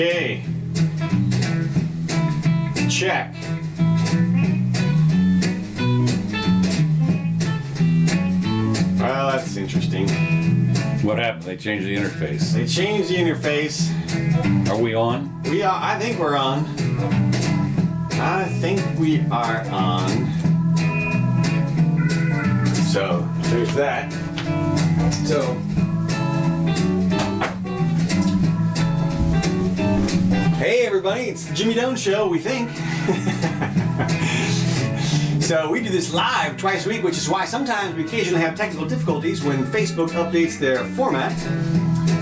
Okay. Check. Well, that's interesting. What happened? They changed the interface. They changed the interface. Are we on? We are. I think we're on. I think we are on. So there's that. So. Hey everybody, it's the Jimmy Doane Show, we think. So we do this live twice a week, which is why sometimes we occasionally have technical difficulties when Facebook updates their format.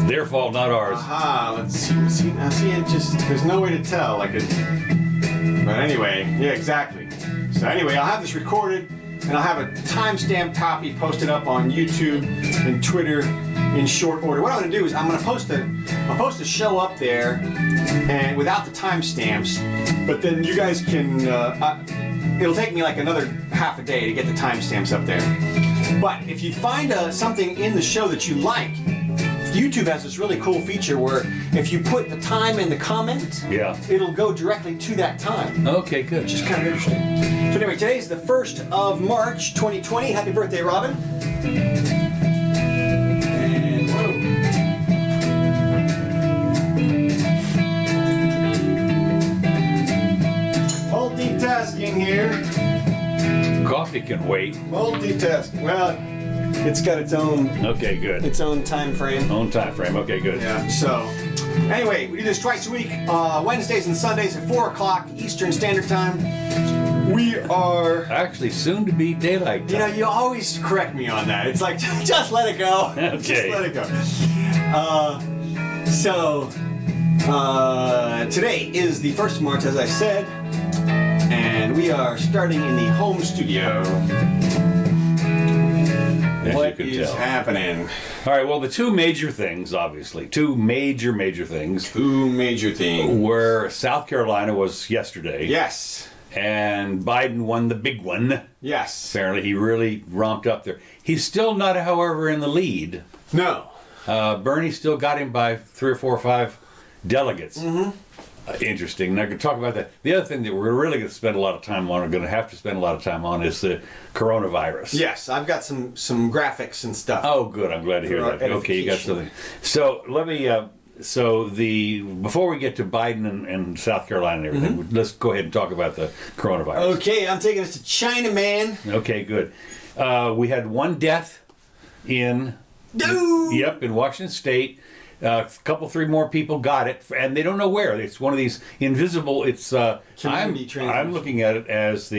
Their fault, not ours. Aha, let's see. Now see, it just, there's no way to tell. But anyway, yeah, exactly. So anyway, I'll have this recorded and I'll have a timestamp copy posted up on YouTube and Twitter in short order. What I'm going to do is I'm going to post a show up there and without the timestamps, but then you guys can. It'll take me like another half a day to get the timestamps up there. But if you find something in the show that you like, YouTube has this really cool feature where if you put the time in the comment, it'll go directly to that time. Okay, good. Which is kind of interesting. So anyway, today's the 1st of March, 2020. Happy birthday, Robin. And whoa. Multitasking here. Coffee can wait. Multitasking. Well, it's got its own. Okay, good. Its own time frame. Own time frame. Okay, good. Yeah. So, anyway, we do this twice a week, Wednesdays and Sundays at 4 o'clock Eastern Standard Time. We are actually soon to be daylight time. You know, you always correct me on that. It's like just let it go. Okay. Just let it go. Today is the 1st of March, as I said, and we are starting in the home studio. What is happening? All right, well, the two major things, obviously, two major things. Were South Carolina was yesterday. Yes. And Biden won the big one. Yes. Apparently, he really romped up there. He's still not, however, in the lead. No. Bernie still got him by 3 or 4 or 5 delegates. Mm-hmm. Interesting. And I could talk about that. The other thing that we're really going to spend a lot of time on, or going to have to spend a lot of time on, is the coronavirus. Yes, I've got some graphics and stuff. Oh, good. I'm glad to hear that. Okay, you got something. So let me. Before we get to Biden and South Carolina and everything, let's go ahead and talk about the coronavirus. Okay, I'm taking us to China, man. Okay, good. We had 1 death in. In Washington State. A couple, 3 more people got it, and they don't know where. It's one of these invisible. It's I'm looking at it as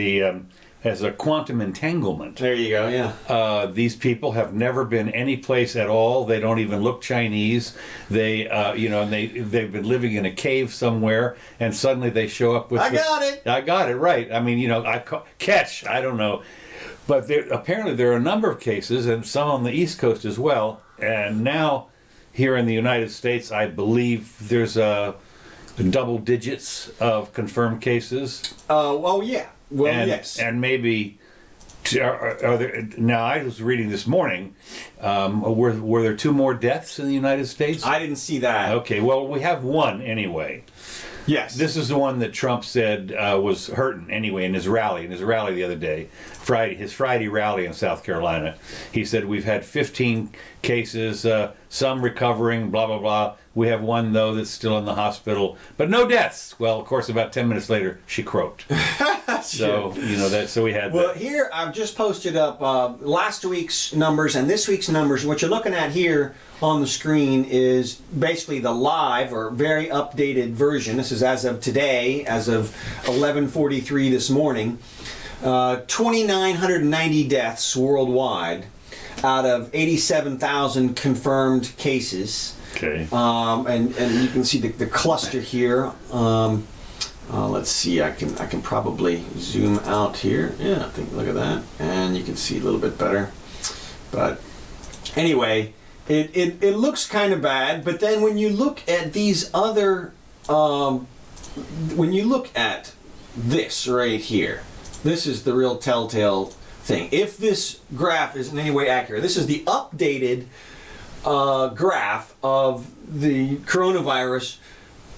as a quantum entanglement. There you go. Yeah. These people have never been any place at all. They don't even look Chinese. They, they've been living in a cave somewhere, and suddenly they show up with. I got it. Right. I mean, I don't know, but apparently there are a number of cases, and some on the East Coast as well, and now. Here in the United States, I believe there's double digits of confirmed cases. Yes. And maybe, are there, now I was reading this morning, were there 2 more deaths in the United States? I didn't see that. Okay, well, we have 1 anyway. Yes. This is the one that Trump said was hurting anyway in his rally the other day, his Friday rally in South Carolina. He said, we've had 15 cases, some recovering, blah, blah, blah. We have 1, though, that's still in the hospital, but no deaths. Well, of course, about 10 minutes later, she croaked. So, so we had Well, here, I've just posted up last week's numbers and this week's numbers. What you're looking at here on the screen is basically the live or very updated version. This is as of today, as of 11:43 this morning. 2,990 deaths worldwide out of 87,000 confirmed cases. Okay. And you can see the cluster here. Let's see. I can probably zoom out here. Yeah, I think look at that, and you can see a little bit better. But anyway, it looks kind of bad. But then when you look at these other, when you look at this right here, this is the real telltale thing. If this graph is in any way accurate, this is the updated graph of the coronavirus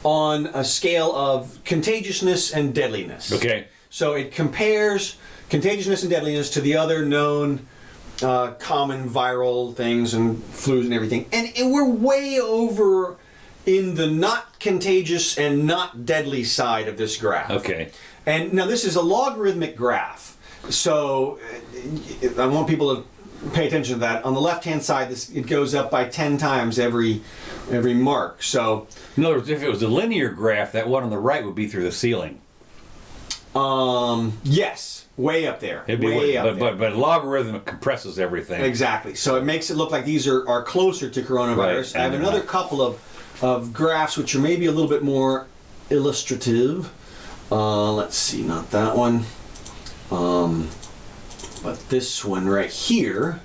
on a scale of contagiousness and deadliness. Okay. So it compares contagiousness and deadliness to the other known common viral things and flus and everything. And we're way over in the not contagious and not deadly side of this graph. Okay. And now this is a logarithmic graph. So I want people to pay attention to that. On the left-hand side, it goes up by 10 times every mark. So in other words, if it was a linear graph, that one on the right would be through the ceiling. Yes, way up there. It'd be way up there. But logarithm compresses everything. Exactly. So it makes it look like these are closer to coronavirus. Right. I have another couple of graphs which are maybe a little bit more illustrative. Let's see, not that one. But this one right here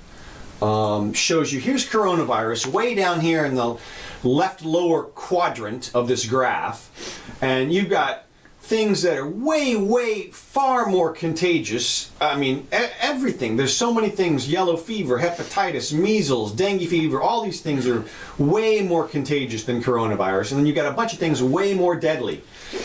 shows you, here's coronavirus way down here in the left lower quadrant of this graph. And you've got things that are way far more contagious. I mean, everything. There's so many things: yellow fever, hepatitis, measles, dengue fever. All these things are way more contagious than coronavirus. And then you've got a bunch of things way more deadly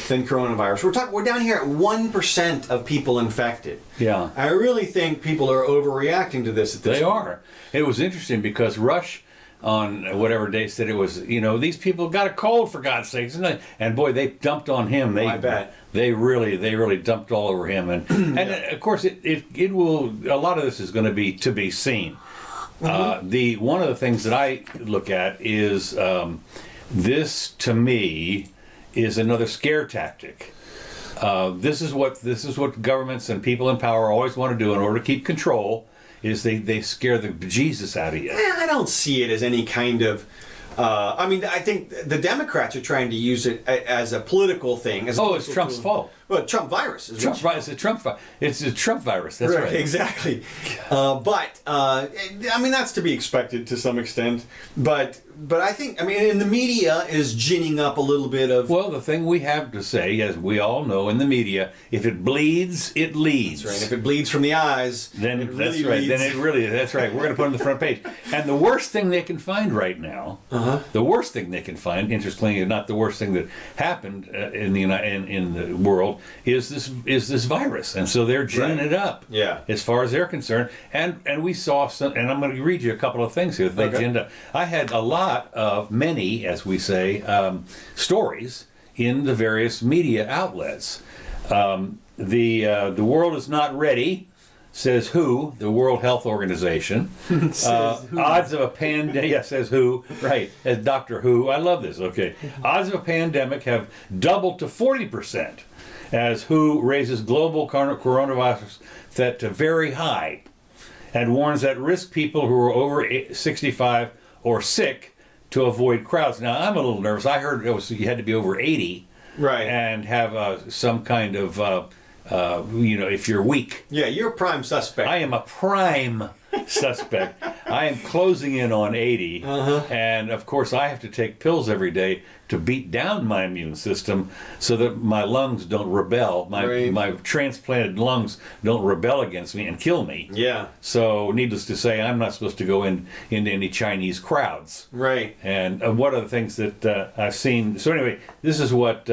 than coronavirus. We're down here at 1% of people infected. Yeah. I really think people are overreacting to this at this They point. are. It was interesting because Rush on whatever day said it was, these people got a cold, for God's sakes, and boy, they dumped on him. I bet. They really dumped all over him, and of course it will. A lot of this is going to be seen. One of the things that I look at is this, to me, is another scare tactic. This is what governments and people in power always want to do in order to keep control. Is they scare the bejesus out of you. I don't see it as any kind of. I think the Democrats are trying to use it as a political thing. It's Trump's fault. Well, Trump virus. It's a Trump virus. That's right. Exactly. That's to be expected to some extent. But I think, and the media is ginning up a little bit of. Well, the thing we have to say, as we all know in the media, if it bleeds, it leads. That's right. If it bleeds from the eyes, then it really that's right. leads. Then it really. That's right. We're going to put it on the front page. And the worst thing they can find right now, the worst thing they can find, interestingly, not the worst thing that happened in the world, is this virus, and so they're ginning it up. Yeah. As far as they're concerned, and we saw some, and I'm going to read you a couple of things here that they ginned up. I had many, as we say, stories in the various media outlets. The world is not ready, says WHO, the World Health Organization. Odds of a pandemic, says WHO, right, as Dr. Who. I love this, okay. Odds of a pandemic have doubled to 40%, as WHO raises global coronavirus threat to very high, and warns that risk people who are over 65 or sick to avoid crowds. Now, I'm a little nervous. I heard you had to be over 80, right, and have some kind of, if you're weak. Yeah, you're a prime suspect. I am a prime suspect. I am closing in on 80, and of course I have to take pills every day to beat down my immune system so that my lungs don't rebel. My transplanted lungs don't rebel against me and kill me. Yeah. So needless to say, I'm not supposed to go into any Chinese crowds. Right. And one of the things that I've seen. So anyway, this is what.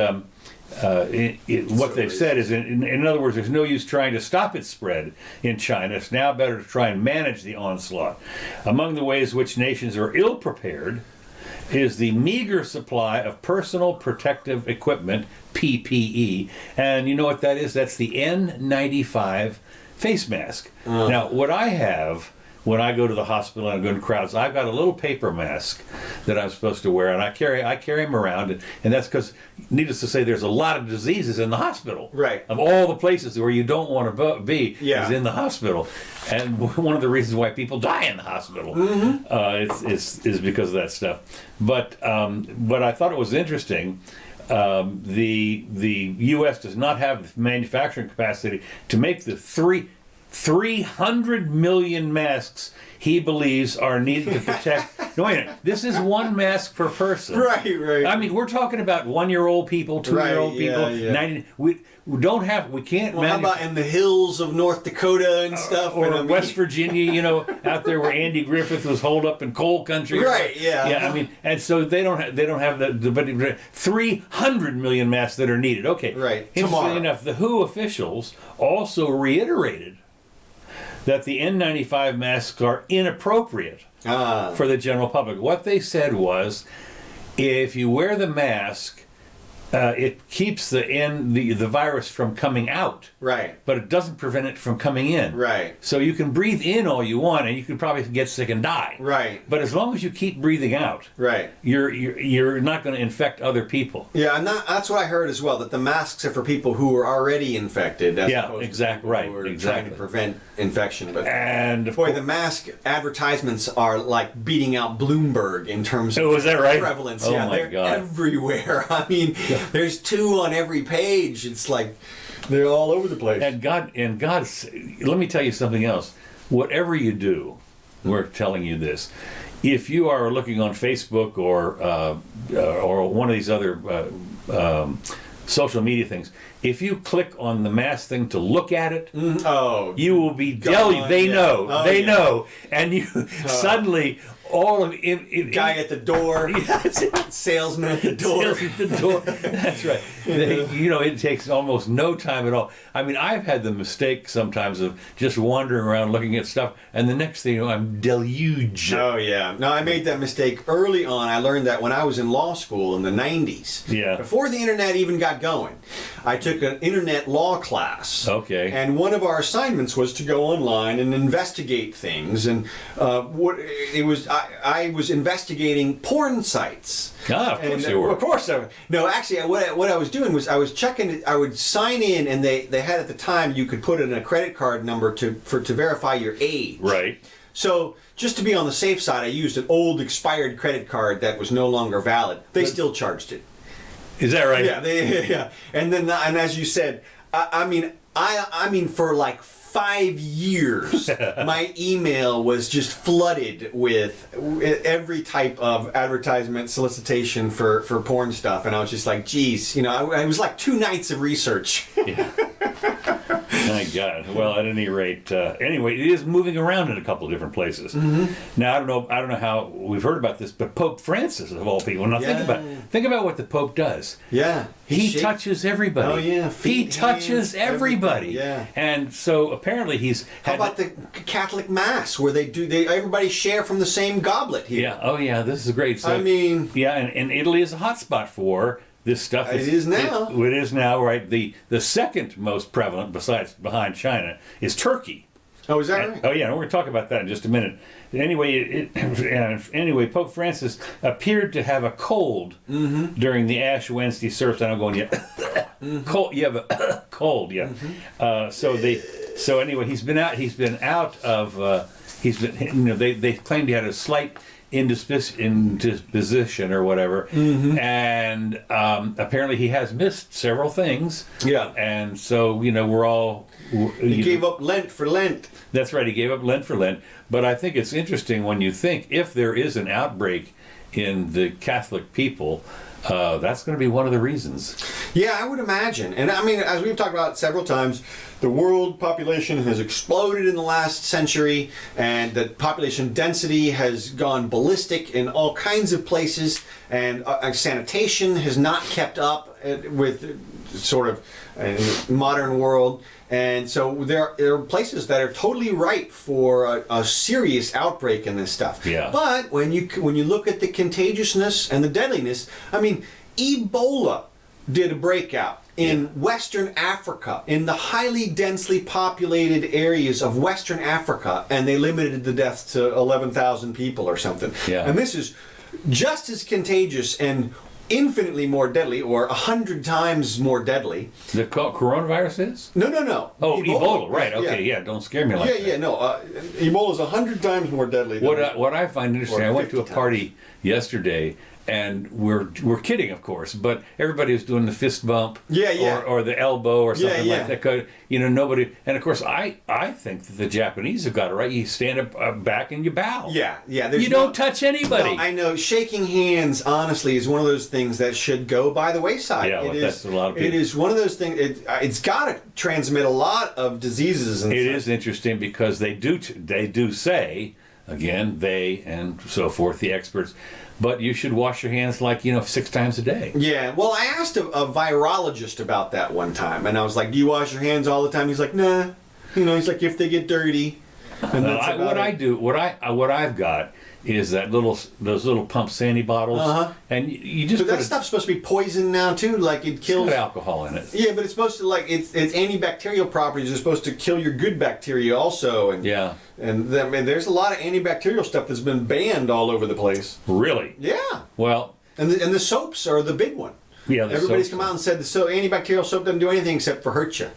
What they've said is, in other words, there's no use trying to stop its spread in China. It's now better to try and manage the onslaught. Among the ways which nations are ill-prepared is the meager supply of personal protective equipment, PPE. And you know what that is? That's the N95 face mask. Now, what I have when I go to the hospital and I go to crowds, I've got a little paper mask that I'm supposed to wear, and I carry them around, and that's because, needless to say, there's a lot of diseases in the hospital. Right. Of all the places where you don't want to be Yeah. is in the hospital, and one of the reasons why people die in the hospital is because of that stuff. But I thought it was interesting. The U.S. does not have the manufacturing capacity to make the 300 million masks he believes are needed to protect No, wait a minute. This is one mask per person. Right. I mean, we're talking about 1-year-old people, 2-year-old people. 90. We can't. Well, how about in the hills of North Dakota and stuff, or West Virginia? Out there where Andy Griffith was holed up in coal country. Right. Yeah. Yeah. I mean, and so they don't have but 300 million masks that are needed. Okay. Right. Interestingly enough, the WHO officials also reiterated that the N95 masks are inappropriate for the general public. What they said was, if you wear the mask, it keeps the virus from coming out. Right. But it doesn't prevent it from coming in. Right. So you can breathe in all you want, and you can probably get sick and die. Right. But as long as you keep breathing out, right, you're not going to infect other people. Yeah, and that's what I heard as well. That the masks are for people who are already infected. As opposed exactly. To people who are trying to prevent infection. But the mask advertisements are like beating out Bloomberg in terms of is that right? prevalence. Oh yeah, my they're God. everywhere. I mean, there's 2 on every page. It's like they're all over the place. And God, let me tell you something else. Whatever you do, we're telling you this. If you are looking on Facebook or one of these other social media things, if you click on the mask thing to look at it, you will be deluged. They know, and you suddenly. All of it, guy at the door, salesman at the door. That's right. It takes almost no time at all. I mean, I've had the mistake sometimes of just wandering around looking at stuff, and the next thing you know, I'm deluged. Oh yeah. No, I made that mistake early on. I learned that when I was in law school in the 90s. Yeah. Before the internet even got going, I took an internet law class. Okay. And one of our assignments was to go online and investigate things, and I was investigating porn sites. Of course you were. Of course I was. No, actually, what I was doing was I was checking it. I would sign in, and they had at the time you could put in a credit card number to verify your age. Right. So just to be on the safe side, I used an old expired credit card that was no longer valid. They still charged it. Is that right? Yeah. And then, and as you said, I mean, for like 5 years, my email was just flooded with every type of advertisement solicitation for porn stuff, and I was just like, geez, it was like 2 nights of research. Yeah. My God. Well, at any rate, anyway, it is moving around in a couple of different places. Mm-hmm. Now, I don't know how we've heard about this, but Pope Francis, of all people. Now, think about what the Pope does. Yeah. He touches everybody. Oh, yeah. He touches everybody. Yeah. And so apparently he's. How about the Catholic Mass, where everybody share from the same goblet here? Yeah. Oh, yeah. This is great. So, yeah, and Italy is a hotspot for this stuff. It is now. It is now, right? The second most prevalent, behind China, is Turkey. Oh, is that right? Oh, yeah. And we're going to talk about that in just a minute. Anyway, Pope Francis appeared to have a cold during the Ash Wednesday service. And I'm going, cold. You have a cold, yeah. So anyway, he's been out of. They claimed he had a slight indisposition or whatever, and apparently he has missed several things. Yeah, and so we're all. He gave up Lent for Lent. That's right. He gave up Lent for Lent. But I think it's interesting when you think if there is an outbreak in the Catholic people, that's going to be one of the reasons. Yeah, I would imagine. And I mean, as we've talked about several times, the world population has exploded in the last century, and the population density has gone ballistic in all kinds of places, and sanitation has not kept up with sort of modern world. And so there are places that are totally ripe for a serious outbreak in this stuff. Yeah. But when you look at the contagiousness and the deadliness, I mean, Ebola did a breakout in Western Africa, in the highly densely populated areas of Western Africa, and they limited the deaths to 11,000 people or something. Yeah. And this is just as contagious and infinitely more deadly, or 100 times more deadly. The coronavirus is? No. Oh, Ebola, right? Okay, yeah. Don't scare me like that. Yeah. No, Ebola is 100 times more deadly. What I find interesting, I went to a party yesterday, and we're kidding, of course, but everybody was doing the fist bump, Yeah. or the elbow or something Yeah. like that. Nobody, and of course, I think that the Japanese have got it right. You stand up back and you bow. Yeah. You don't touch anybody. No, I know. Shaking hands, honestly, is one of those things that should go by the wayside. Yeah, well, that's a lot of people. It is one of those things. It's got to transmit a lot of diseases. And It stuff. is interesting because they do say, again, they and so forth, the experts, but you should wash your hands 6 times a day. Yeah, well, I asked a virologist about that one time, and I was like, "Do you wash your hands all the time?" He's like, "Nah." He's like, "If they get dirty." And that's about it. What I've got is those little pump Sandy bottles, and you just But that stuff's supposed to be poison now too. Like it kills. It's got alcohol in it. Yeah, but it's supposed to it's antibacterial properties are supposed to kill your good bacteria also, and Yeah. and there's a lot of antibacterial stuff that's been banned all over the place. Really? Yeah, Well, and the soaps are the big one. yeah. Everybody's come out and said antibacterial soap doesn't do anything except for hurt you,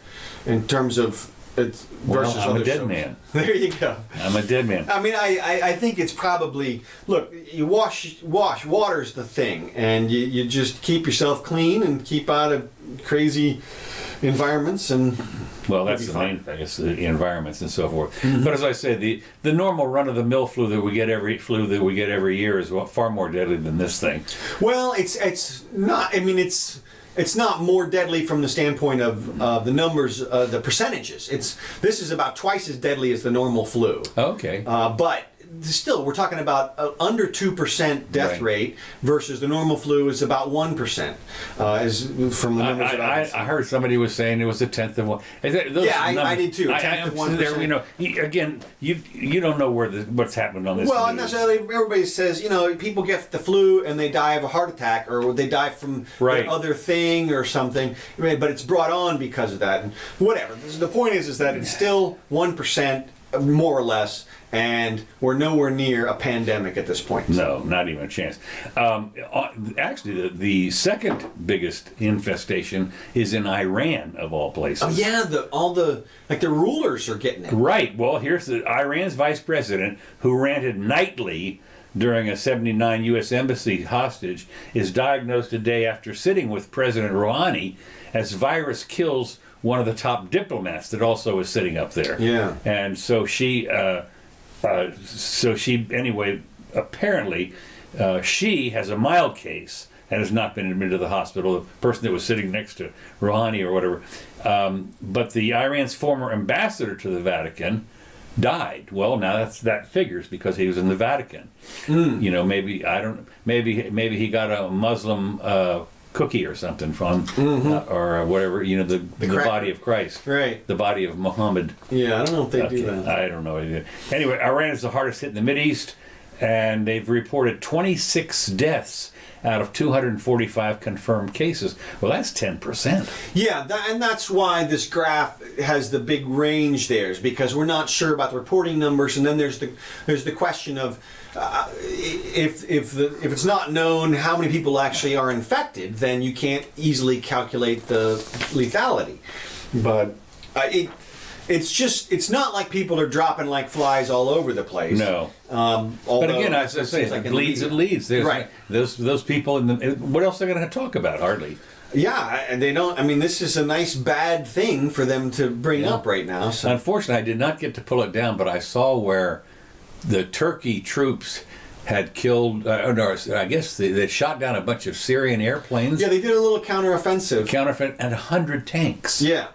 in terms of it's versus I'm other a dead soaps. man. There you go. I'm a dead man. I mean, I think it's probably, look, you wash, water's the thing, and you just keep yourself clean and keep out of crazy environments, and Well, that's be the fine. main thing. It's the environments and so forth. But as I said, the normal run-of-the-mill flu that we get every year is far more deadly than this thing. well, it's not, I mean, it's not more deadly from the standpoint of the numbers, the percentages. This is about twice as deadly as the normal flu. Okay. But still, we're talking about under 2% death Right. rate versus the normal flu is about 1%. Is from the numbers that I've seen. I heard somebody was saying it was a tenth of one. I did too, a tenth of 1%. Again, you don't know what's happened on this. Well, not news. necessarily. Everybody says, people get the flu and they die of a heart attack, or they die from Right. the other thing or something. But it's brought on because of that. And whatever. The point is that it's still 1%, more or less, and we're nowhere near a pandemic at this point. No, not even a chance. Actually, the second biggest infestation is in Iran, of all places. Oh yeah, the rulers are getting it. Right. Well, here's Iran's vice president, who ranted nightly during a 79 U.S. embassy hostage, is diagnosed a day after sitting with President Rouhani as virus kills one of the top diplomats that also is sitting up there. Yeah. And so she anyway, apparently, she has a mild case and has not been admitted to the hospital. The person that was sitting next to Rouhani or whatever. But the Iran's former ambassador to the Vatican died. Well, now that figures because he was in the Vatican. Maybe maybe he got a Muslim cookie or something from or whatever. The body of Christ, Right. the body of Muhammad. Yeah, I don't know if they do that. I don't know either. Anyway, Iran is the hardest hit in the Mideast, and they've reported 26 deaths out of 245 confirmed cases. Well, that's 10%. Yeah, and that's why this graph has the big range there, is because we're not sure about the reporting numbers, and then there's the question of if it's not known how many people actually are infected, then you can't easily calculate the lethality. But it's not like people are dropping like flies all over the place. No. But again, as I say, it leads. There's right. Those people what else are they going to talk about? Hardly. Yeah, and they don't. I mean, this is a nice bad thing for them to bring up right now. So. Unfortunately, I did not get to pull it down, but I saw where the Turkey troops had killed. I guess they shot down a bunch of Syrian airplanes. Yeah, they did a little counteroffensive. And 100 tanks. Yeah.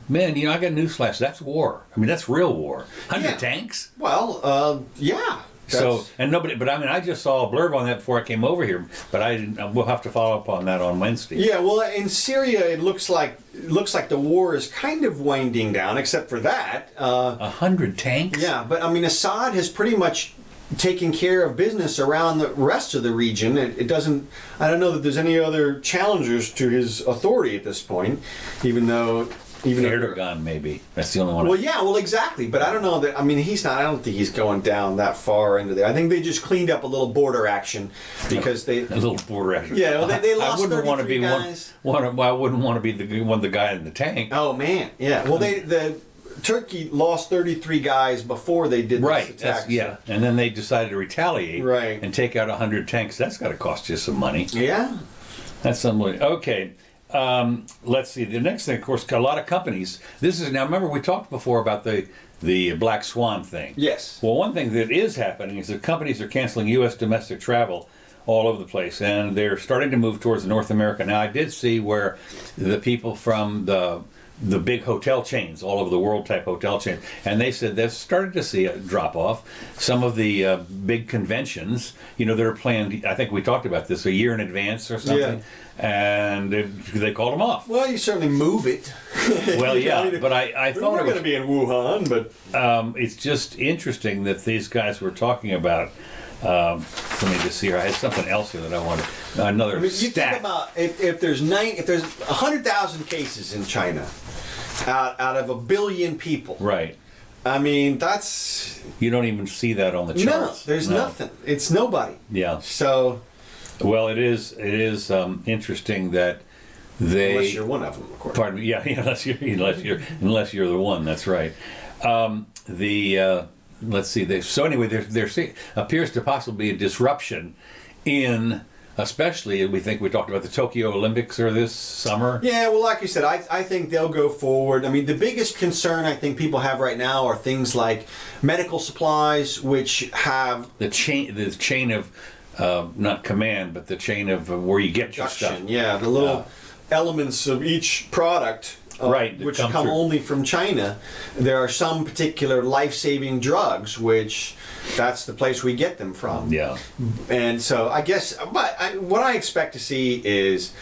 Man, I got newsflash. That's war. I mean, that's real war. 100 tanks. Well, yeah. So and nobody, but I mean, I just saw a blurb on that before I came over here. But I didn't. We'll have to follow up on that on Wednesday. Yeah, well, in Syria, it looks like the war is kind of winding down, except for that. 100 tanks. Yeah, but I mean, Assad has pretty much taken care of business around the rest of the region. It doesn't. I don't know that there's any other challengers to his authority at this point, even though. Erdogan, maybe. That's the only one. Well, yeah, well, exactly. But I don't know that. I mean, he's not. I don't think he's going down that far into there. I think they just cleaned up a little border action because they. A little border action. Yeah, well, they lost I wouldn't want to be guys. I wouldn't want to be the guy in the tank. Oh man, yeah. Well, Turkey lost 33 guys before they did this attack. Yeah, and then they decided to retaliate Right. and take out 100 tanks. That's got to cost you some money. Yeah. That's unbelievable. Okay, let's see. The next thing, of course, a lot of companies. This is now. Remember, we talked before about the black swan thing. Yes. Well, one thing that is happening is that companies are canceling U.S. domestic travel all over the place, and they're starting to move towards North America. Now, I did see where the people from the big hotel chains, all over the world type hotel chains, and they said they've started to see a drop off. Some of the big conventions, that are planned, I think we talked about this, a year in advance or something, and they called them off. Well, you certainly move it. Well, yeah, but I thought we're it was going to be in Wuhan, but it's just interesting that these guys were talking about. Let me just see here. I had something else here that I wanted. Another you stat. think about if there's 100,000 cases in China out of 1 billion people. Right. I mean, that's You don't even see that on the no. charts. There's nothing. It's nobody. Yeah. So Well, it is interesting that they. unless you're one of them, of course. Pardon me. Yeah. Unless you're the one. That's right. Let's see. So anyway, there appears to possibly be a disruption in, especially we talked about the Tokyo Olympics or this summer. Yeah, well, like you said, I think they'll go forward. I mean, the biggest concern I think people have right now are things like medical supplies, which have The chain of not command, but the chain of where you get your stuff. production. Yeah, the little elements of each product. Right, that which come come through. only from China. There are some particular life-saving drugs, which that's the place we get them from. Yeah. And so I guess, what I expect to see is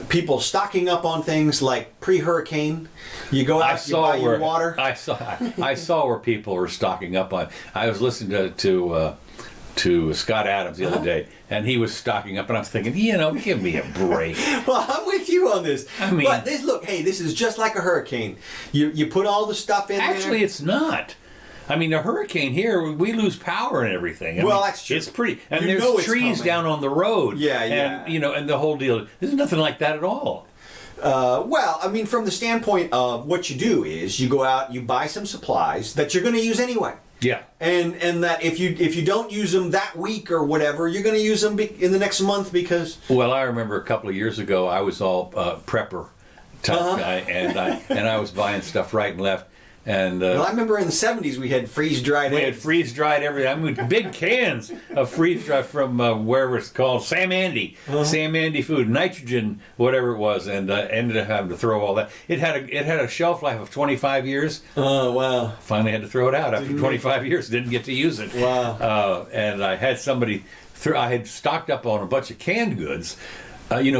people stocking up on things like pre-hurricane. You go out, you buy your water. I saw where people were stocking up on. I was listening to Scott Adams the other day, and he was stocking up, and I was thinking, give me a break. Well, I'm with you on this. I mean- but this is just like a hurricane. You put all the stuff in Actually, there. it's not. I mean, a hurricane here, we lose power and everything. I Well, mean, that's true. It's pretty, and You know there's it's trees coming. down on the road. Yeah, yeah. And and the whole deal. There's nothing like that at all. Well, I mean, from the standpoint of what you do is you go out, you buy some supplies that you're going to use anyway. Yeah. And that if you don't use them that week or whatever, you're going to use them in the next month because Well, I remember a couple of years ago, I was all prepper type guy, and I was buying stuff right and left. And well, I remember in the 70s we had freeze-dried we had eggs. freeze-dried everything. I mean, big cans of freeze-dried from wherever it's called, Sam Andy. Sam Andy food, nitrogen, whatever it was, and ended up having to throw all that. It had a shelf life of 25 years. Oh, wow. Finally had to throw it out after 25 years. Didn't get to use it. Wow. And I had somebody, I had stocked up on a bunch of canned goods.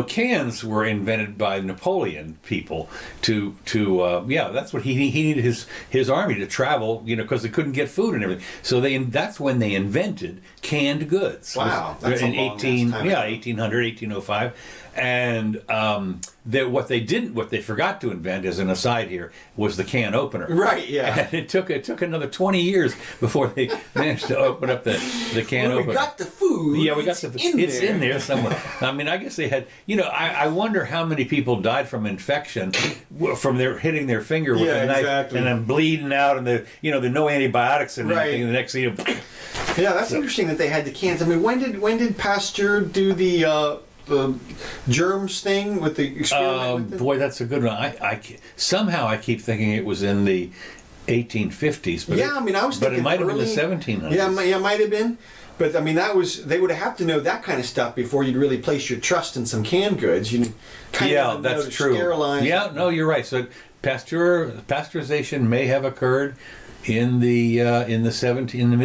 Cans were invented by Napoleon people that's what he needed his army to travel, because they couldn't get food and everything. So that's when they invented canned goods. Wow, that's in a long ass time ago. 1800, 1805. And what they forgot to invent, as an aside here, was the can opener. Right, yeah. And it took another 20 years before they managed to open up the can Well, opener. we got the food. Yeah, we got the. It's in there somewhere. I mean, I guess they had. I wonder how many people died from infection from their hitting their finger with a knife exactly. and then bleeding out, and there's no antibiotics and Right. anything. And the next thing, Yeah, that's interesting that they had the cans. I mean, when did Pasteur do the germs thing with the experiment? with it? boy, that's a good one. Somehow I keep thinking it was in the 1850s, but Yeah, I mean, I was but thinking it might have been the early- 1700s. Yeah, it might have been. But I mean, they would have to know that kind of stuff before you'd really place your trust in some canned goods. You kind Yeah, of know that's to true. sterilize. Yeah, no, you're right. So pasteurization may have occurred in the mid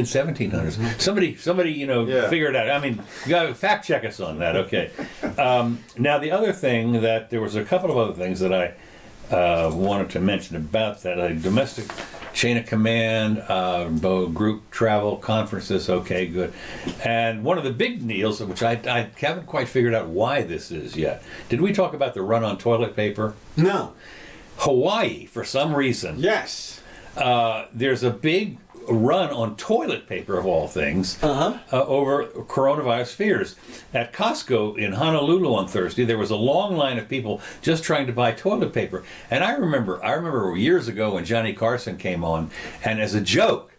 1700s. Somebody Yeah. figure it out. I mean, you got to fact check us on that. Okay. Now the other thing that there was a couple of other things that I wanted to mention about that, like domestic chain of command, group travel, conferences. Okay, good. And one of the big deals, which I haven't quite figured out why this is yet. Did we talk about the run on toilet paper? No. Hawaii, for some reason, Yes. there's a big run on toilet paper, of all things, over coronavirus fears. At Costco in Honolulu on Thursday, there was a long line of people just trying to buy toilet paper. And I remember years ago when Johnny Carson came on, and as a joke,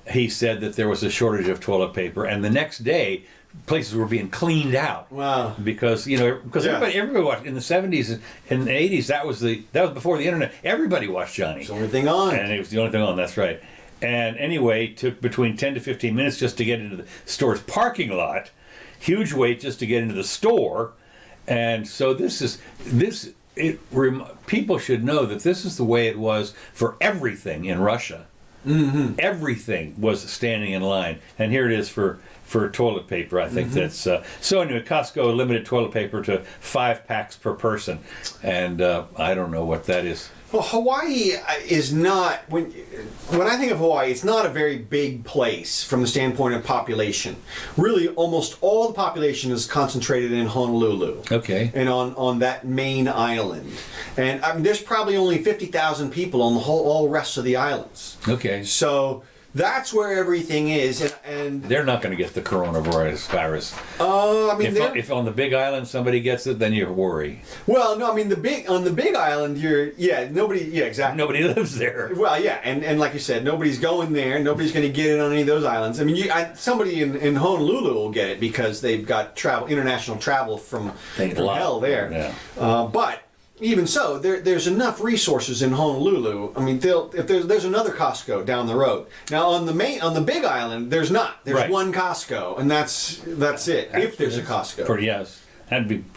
he said that there was a shortage of toilet paper, and the next day, places were being cleaned out. Wow! Because everybody watched in the '70s and the '80s. That was before the internet. Everybody watched Johnny. It's the only thing on. And it was the only thing on. That's right. And anyway, it took between 10 to 15 minutes just to get into the store's parking lot. Huge wait just to get into the store. And so people should know that this is the way it was for everything in Russia. Mm-hmm. Everything was standing in line, and here it is for toilet paper. I think that's so. Anyway, Costco limited toilet paper to 5 packs per person, and I don't know what that is. Well, Hawaii is not, when I think of Hawaii, it's not a very big place from the standpoint of population. Really, almost all the population is concentrated in Honolulu. Okay. And on that main island. And I mean, there's probably only 50,000 people on all rest of the islands. Okay. So that's where everything is, and they're not going to get the coronavirus. I mean, if on the Big Island somebody gets it, then you worry. Well, no, I mean on the Big Island, exactly. Nobody lives there. Well, yeah, and like you said, nobody's going there. Nobody's going to get it on any of those islands. I mean, somebody in Honolulu will get it because they've got international travel from hell there. Yeah. But even so, there's enough resources in Honolulu. I mean, if there's another Costco down the road. Now on the Big Island, there's not. There's one Costco, and that's it. Actually, if there's a Costco. Yes,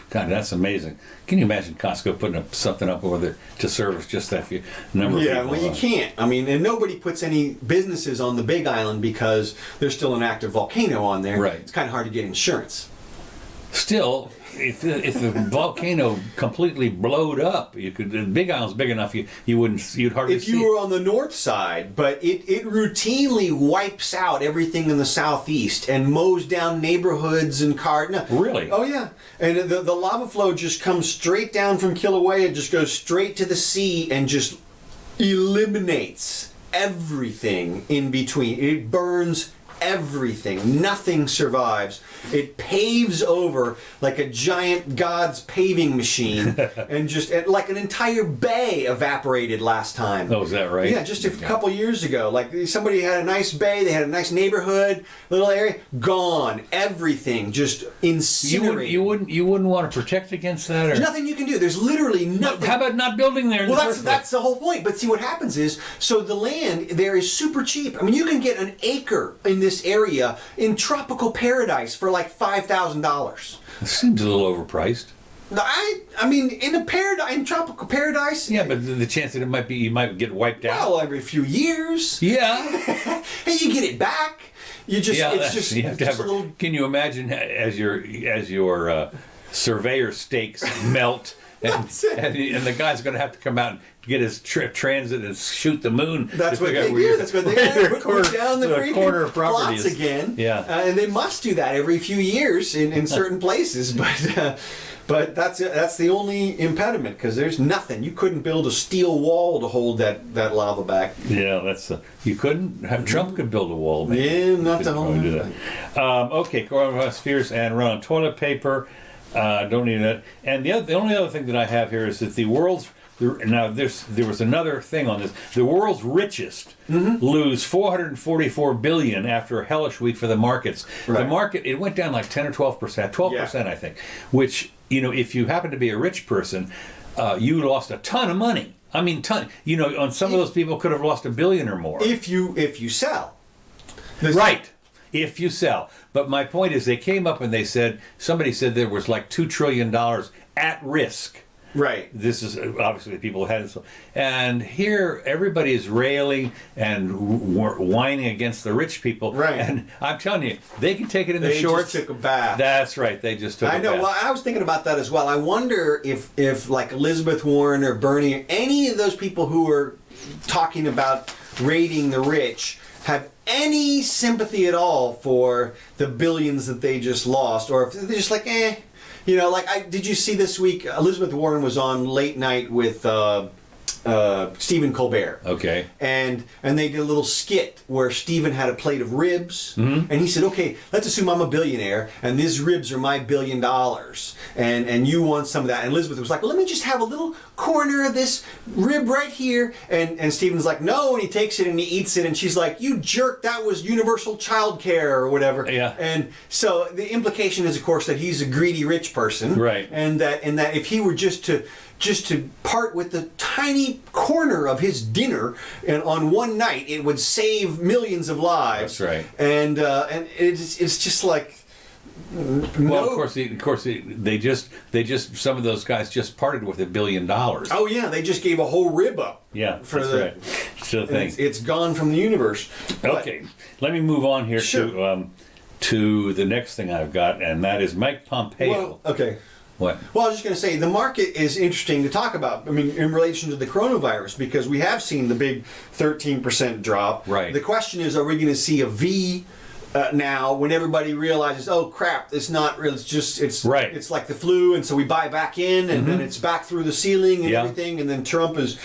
that's amazing. Can you imagine Costco putting something up over there to service just that few number of people? Yeah, well, you can't. I mean, and nobody puts any businesses on the Big Island because there's still an active volcano on there. Right. It's kind of hard to get insurance. Still, if the volcano completely blowed up, the Big Island's big enough you'd hardly see it. If you were on the north side, but it routinely wipes out everything in the southeast and mows down neighborhoods and Really? Oh yeah, and the lava flow just comes straight down from Kilauea, just goes straight to the sea and just eliminates everything in between. It burns everything. Nothing survives. It paves over like a giant God's paving machine, and just like an entire bay evaporated last time. Oh, is that right? Yeah, just a couple years ago. Like somebody had a nice bay, they had a nice neighborhood, little area, gone. Everything just incinerated. You wouldn't want to protect against that, or there's nothing you can do. There's literally nothing. How about not building there? Well, that's the whole point. But see, what happens is, so the land there is super cheap. I mean, you can get an acre in this area in tropical paradise for like $5,000. It seems a little overpriced. I mean, in tropical paradise. Yeah, but the chance that you might get wiped out. Well, every few years. Yeah. And you get it back. You just, you have to have. Can you imagine as your surveyor stakes melt? And the guy's going to have to come out and get his transit and shoot the moon. That's what they do. That's what they do. Put down the freaking corner plots again. Yeah. And they must do that every few years in certain places. But that's the only impediment, because there's nothing. You couldn't build a steel wall to hold that lava back. Yeah, you couldn't. Trump could build a wall. Maybe. Yeah, not to hold that. Okay, coronavirus fears and run on toilet paper. Don't need it. And the only other thing that I have here is that there was another thing on this. The world's richest lose $444 billion after a hellish week for the markets. Right. The market, it went down like 10 or 12%, 12% I think. Which, if you happen to be a rich person, you lost a ton of money. I mean, ton. On some of those people could have lost $1 billion or more. If you sell. Right. If you sell. But my point is, they came up and somebody said there was like $2 trillion at risk. Right. This is obviously the people who had it. And here, everybody is railing and whining against the rich people. Right. And I'm telling you, they can take it in the shorts. They just took a bath. That's right. They just took a bath. I know. Well, I was thinking about that as well. I wonder if like Elizabeth Warren or Bernie, or any of those people who are talking about raiding the rich, have any sympathy at all for the billions that they just lost, or if they're just like, did you see this week, Elizabeth Warren was on late night with Stephen Colbert. Okay. And they did a little skit where Stephen had a plate of ribs, Mm-hmm. and he said, "Okay, let's assume I'm a billionaire, and these ribs are my $1 billion, and you want some of that." And Elizabeth was like, "Let me just have a little corner of this rib right here." And Stephen's like, "No," and he takes it and he eats it, and she's like, "You jerk, that was universal child care," or whatever. Yeah. And so the implication is, of course, that he's a greedy rich person, Right. And that if he were just to part with the tiny corner of his dinner and on one night, it would save millions of lives. That's right. And it's just like, Well, of course, they just some of those guys just parted with $1 billion. Oh yeah, they just gave a whole rib up. Yeah, for that's the right. So the thing. it's gone from the universe. But- Okay, let me move on here Sure. to the next thing I've got, and that is Mike Pompeo. Well, okay. What? Well, I was just going to say, the market is interesting to talk about, I mean, in relation to the coronavirus, because we have seen the big 13% drop. Right. The question is, are we going to see a V now when everybody realizes, oh crap, it's not real, it's Right. it's like the flu, and so we buy back in, and then it's back through the ceiling and Yeah. everything, and then Trump is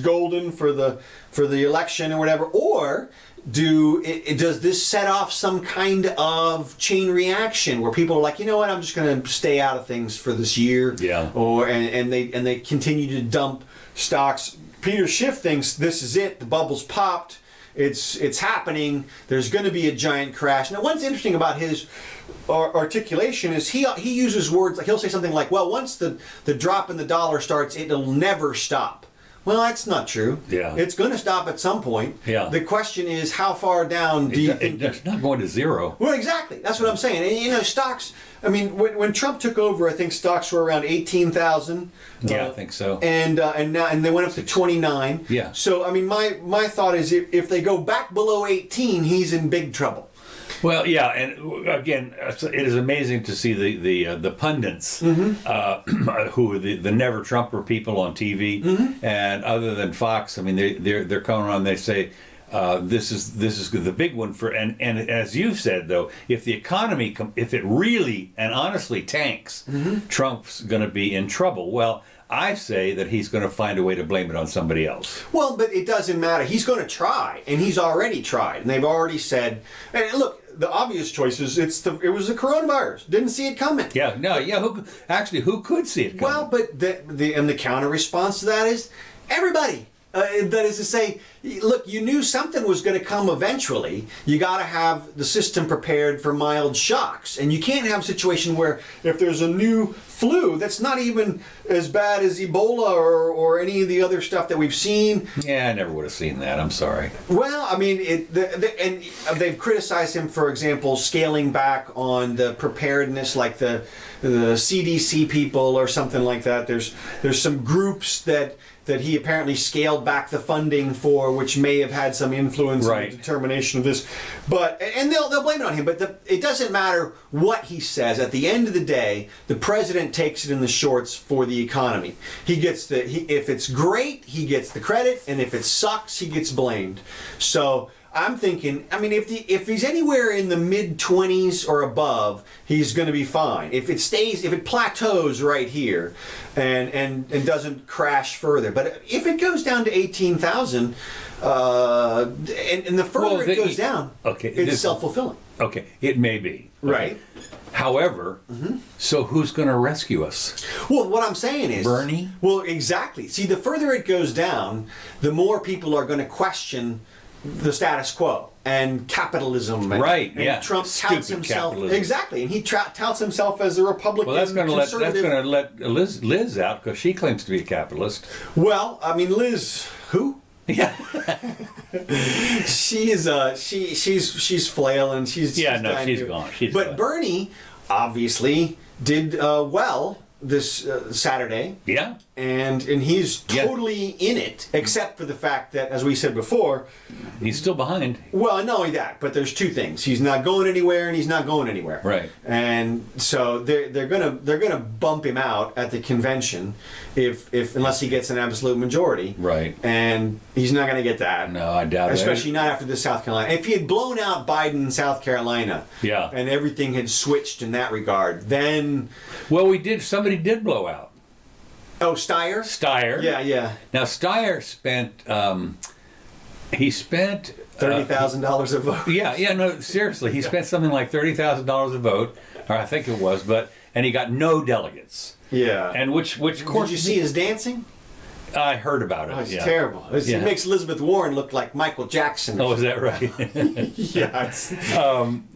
golden for the election or whatever, or does this set off some kind of chain reaction where people are like, you know what, I'm just going to stay out of things for this year, Yeah. or and they continue to dump stocks. Peter Schiff thinks this is it, the bubble's popped, it's happening, there's going to be a giant crash. Now, what's interesting about his articulation is he uses words like, he'll say something like, well, once the drop in the dollar starts, it'll never stop. Well, that's not true. Yeah. It's going to stop at some point. Yeah. The question is, how far down do you think? It's not going to zero. Well, exactly. That's what I'm saying. And, you know, stocks, I mean, when Trump took over, I think stocks were around 18,000. Yeah, I think so. And they went up to 29. Yeah. So, I mean, my thought is if they go back below 18, he's in big trouble. Well, yeah, and again, it is amazing to see the pundits who are the never Trumper people on TV, and other than Fox, I mean, they're coming on. They say this is the big one for, and as you've said though, if the economy if it really and honestly tanks, Trump's going to be in trouble. Well, I say that he's going to find a way to blame it on somebody else. Well, but it doesn't matter. He's going to try, and he's already tried, and they've already said. And look, the obvious choice is it was the coronavirus. Didn't see it coming. Yeah, no, yeah. Who could see it coming? Well, but the counter response to that is everybody. That is to say, look, you knew something was going to come eventually. You got to have the system prepared for mild shocks, and you can't have a situation where if there's a new flu that's not even as bad as Ebola or any of the other stuff that we've seen. Yeah, I never would have seen that. I'm sorry. Well, I mean, and they've criticized him, for example, scaling back on the preparedness, like the CDC people or something like that. There's some groups that he apparently scaled back the funding for, which may have had some influence Right. in the determination of this. But and they'll blame it on him. But it doesn't matter what he says. At the end of the day, the president takes it in the shorts for the economy. He gets if it's great, he gets the credit, and if it sucks, he gets blamed. So I'm thinking, I mean, if he's anywhere in the mid-20s or above, he's going to be fine. If it plateaus right here and doesn't crash further. But if it goes down to 18,000, and the further it goes down, it's self-fulfilling. Okay, it may be. Right. Okay. However, so who's going to rescue us? Well, what I'm saying is... Bernie? Well, exactly. See, the further it goes down, the more people are going to question the status quo and capitalism. Right, and yeah. Trump Stupid touts himself... capitalism. Exactly, and he touts himself as a Republican Well, that's going conservative. to let Liz out because she claims to be a capitalist. Well, I mean, Liz... Who? Yeah. She's flail and she's She's gone. She's but gone. Bernie obviously did well this Saturday. Yeah. And he's totally in it, except for the fact that, as we said before, He's still behind. well, not only that, but there's two things: he's not going anywhere, and he's not going anywhere. Right. And so they're gonna bump him out at the convention, if unless he gets an absolute majority. Right. And he's not gonna get that. No, I doubt it. Especially not after this South Carolina. If he had blown out Biden in South Carolina, Yeah. and everything had switched in that regard, then Well, somebody did blow out. Oh, Steyer? Steyer. Yeah, yeah. Now Steyer spent he spent $30,000 a vote. Yeah, no, seriously, he spent something like $30,000 a vote, or I think it was, and he got no delegates. Yeah. And which course? Did you see his dancing? I heard about it. Oh, it's yeah. terrible. It makes Elizabeth Warren look like Michael Jackson. Oh, is that right?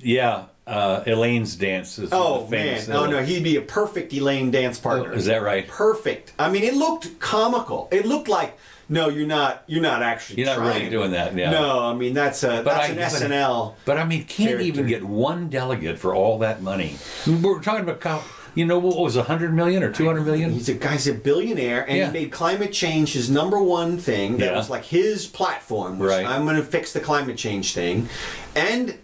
Yeah. Elaine's dance is famous. Man. Oh, no, he'd be a perfect Elaine dance partner. Oh, is that right? Perfect. I mean, it looked comical. It looked like, no, you're not actually You're not trying. really doing that, yeah. No, I mean, that's an SNL. But I mean, can't character. even get one delegate for all that money. We're talking about, what was it, 100 million or 200 million? Guy's a billionaire, and he made climate change his number one thing. That was like his platform. Was, right. I'm going to fix the climate change thing, and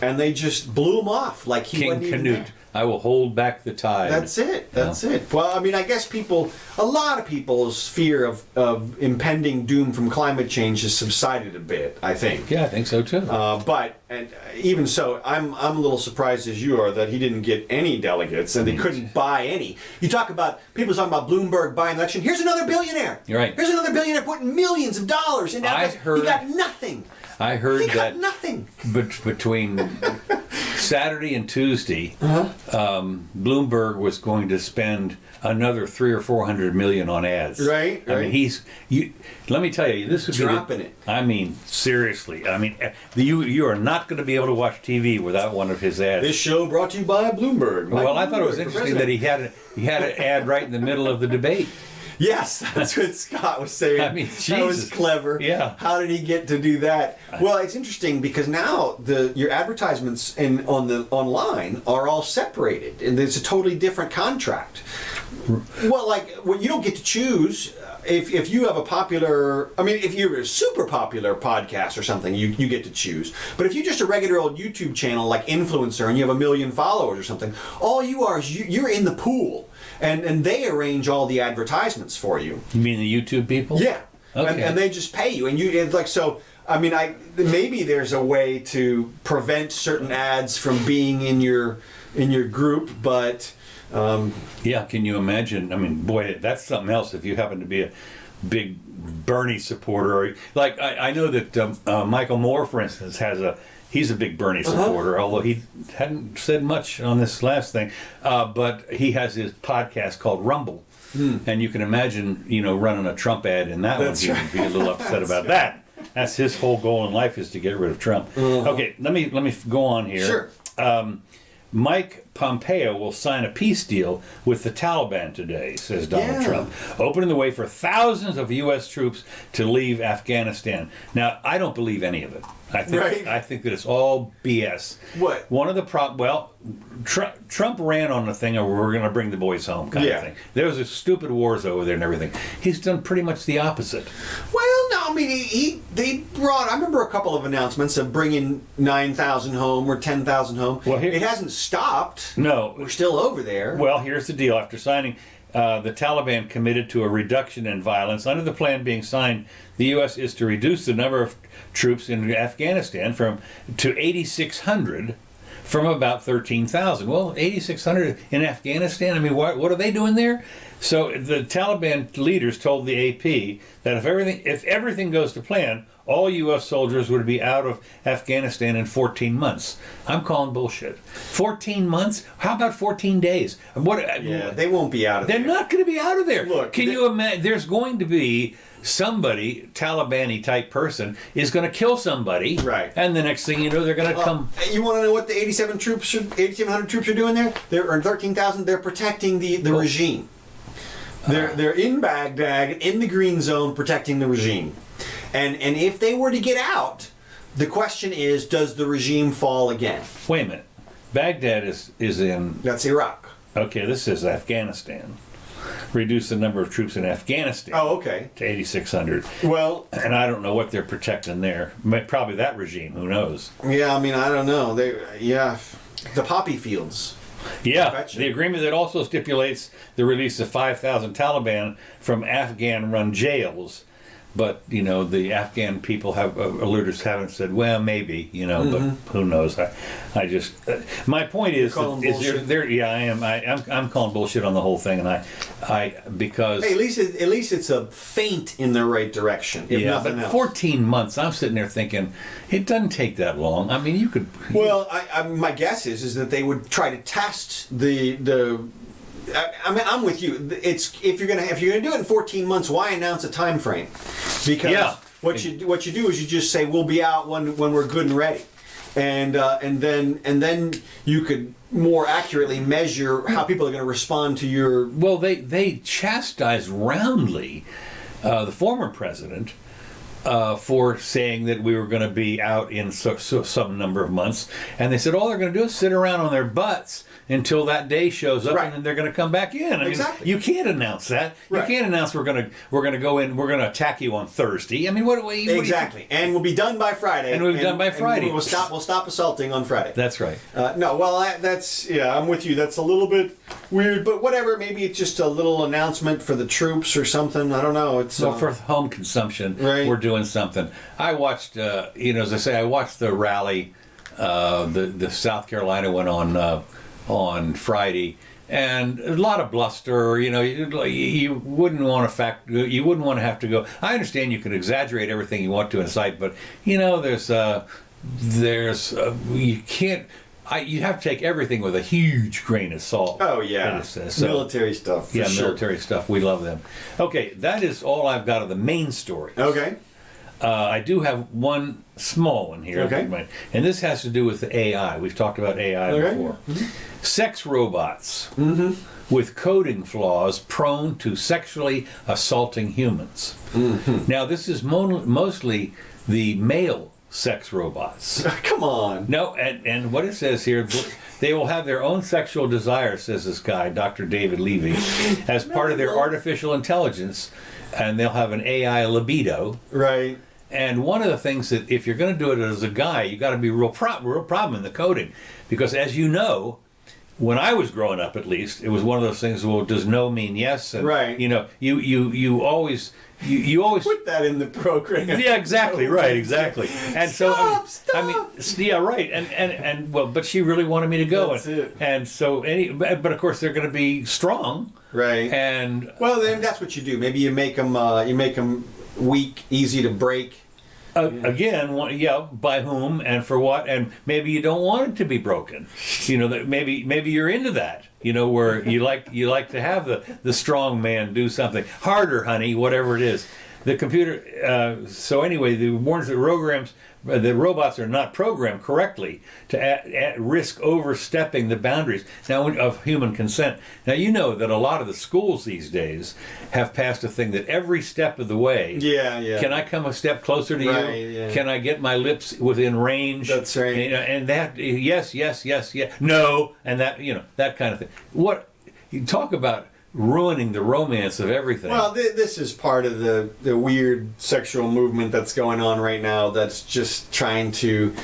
they just blew him off like he King wasn't even Canute. there. I will hold back the tide. That's it. That's it. Well, I mean, I guess a lot of people's fear of impending doom from climate change has subsided a bit, I think. Yeah, I think so too. But even so, I'm a little surprised as you are that he didn't get any delegates and they couldn't buy any. You talk about people talking about Bloomberg buying the election. Here's another billionaire. You're right. Here's another billionaire putting millions of dollars into that. He got nothing. I heard he that got nothing. Between Saturday and Tuesday, Bloomberg was going to spend another 300 or 400 million on ads. Right. I mean, let me tell you, this would dropping it. I mean, seriously. I mean, you are not going to be able to watch TV without one of his ads. This show brought to you by Bloomberg. Well, I thought it was interesting that he had an ad right in the middle of the debate. Yes, that's what Scott was saying. I mean, that was clever. Yeah. How did he get to do that? Well, it's interesting because now your advertisements online are all separated, and it's a totally different contract. Well, you don't get to choose if you have a popular. I mean, if you're a super popular podcast or something, you get to choose. But if you're just a regular old YouTube channel like influencer and you have 1 million followers or something, all you are is you're in the pool. And they arrange all the advertisements for you. You mean the YouTube people? Yeah. Okay. And they just pay you. And I mean, maybe there's a way to prevent certain ads from being in your group, but yeah, can you imagine? I mean, boy, that's something else if you happen to be a big Bernie supporter. Or, like, I know that Michael Moore, for instance, he's a big Bernie supporter, although he hadn't said much on this last thing. But he has his podcast called Rumble. And you can imagine, running a Trump ad in that one. He would be a little upset about that. That's his whole goal in life, is to get rid of Trump. Okay, let me go on here. Sure. Mike Pompeo will sign a peace deal with the Taliban today, says Donald Trump, opening the way for thousands of U.S. troops to leave Afghanistan. Now, I don't believe any of it. I think that it's all BS. What? One of the Trump ran on the thing of we're going to bring the boys home kind of thing. There was a stupid wars over there and everything. He's done pretty much the opposite. Well, no, I mean, I remember a couple of announcements of bringing 9,000 home or 10,000 home. Well, it hasn't stopped. No. We're still over there. Well, here's the deal. After signing, the Taliban committed to a reduction in violence. Under the plan being signed, the U.S. is to reduce the number of troops in Afghanistan to 8,600 from about 13,000. Well, 8,600 in Afghanistan? I mean, what are they doing there? So the Taliban leaders told the AP that if everything goes to plan, all U.S. soldiers would be out of Afghanistan in 14 months. I'm calling bullshit. 14 months? How about 14 days? They won't be out of there. They're not going to be out of there. Look, can you imagine? There's going to be somebody, Taliban-y type person, is going to kill somebody. Right. And the next thing you know, they're going to come. You want to know what the 8,700 troops are doing there? Or 13,000? They're protecting the regime. They're in Baghdad, in the green zone, protecting the regime. And if they were to get out, the question is, does the regime fall again? Wait a minute. Baghdad is in... That's Iraq. Okay, this is Afghanistan. Reduce the number of troops in Afghanistan. Oh, okay. To 8,600. Well... And I don't know what they're protecting there. Probably that regime. Who knows? Yeah, I mean, I don't know. The poppy fields. Yeah, the agreement that also stipulates the release of 5,000 Taliban from Afghan-run jails. But the Afghan people alerters haven't said, well, maybe, but who knows? I just my point is yeah, I am. I'm calling bullshit on the whole thing, and I because hey, at least it's a feint in the right direction. If nothing else. 14 months. I'm sitting there thinking it doesn't take that long. I mean, you could. Well, my guess is that they would try to test the. I mean, I'm with you. It's if you're gonna do it in 14 months, why announce a time frame? Because what you do is you just say we'll be out when we're good and ready, and then you could more accurately measure how people are going to respond to your. Well, they chastised roundly the former president. For saying that we were going to be out in some number of months, and they said all they're going to do is sit around on their butts until that day shows up, and then they're going to come back in. I mean, you can't announce that. Right. You can't announce we're going to go in. We're going to attack you on Thursday. I mean, what exactly? And we'll be done by Friday. And we'll be done by Friday. We'll stop assaulting on Friday. That's right. No, well, I'm with you. That's a little bit weird, but whatever. Maybe it's just a little announcement for the troops or something. I don't know. It's for home consumption. Right. We're doing something. I watched, as I say, I watched the rally. The South Carolina went on Friday, and a lot of bluster. You wouldn't want to have to go. I understand you can exaggerate everything you want to incite, but you can't. You have to take everything with a huge grain of salt. Oh, yeah. Military stuff. Yeah, sure. Military stuff. We love them. Okay, that is all I've got of the main story. Okay. I do have one small one here. Okay. And this has to do with the AI. We've talked about AI before. Mm-hmm. Sex robots with coding flaws prone to sexually assaulting humans. Mm-hmm. Now, this is mostly the male sex robots. Come on. No, and what it says here, they will have their own sexual desires, says this guy, Dr. David Levy, as part of their artificial intelligence, and they'll have an AI libido. Right. And one of the things that if you're going to do it as a guy, you got to be real problem in the coding, because as you know, when I was growing up, at least, it was one of those things. Well, does no mean yes? And, right. You always put that in the program. Yeah, exactly. Right, exactly. And stop. I mean, yeah, right. And well, but she really wanted me to go. That's it. And so but of course they're going to be strong. Right. And well, then that's what you do. Maybe you make them weak, easy to break. Again, by whom and for what, and maybe you don't want it to be broken. That maybe you're into that. Where you like to have the strong man do something harder, honey, whatever it is. The computer. So anyway, the warns that the robots are not programmed correctly to risk overstepping the boundaries of human consent. Now you know that a lot of the schools these days have passed a thing that every step of the way. Yeah. Can I come a step closer to you? Yeah. Can I get my lips within range? That's right. And that yes, no, and that that kind of thing. What you talk about? Ruining the romance of everything. Well, this is part of the weird sexual movement that's going on right now that's just trying to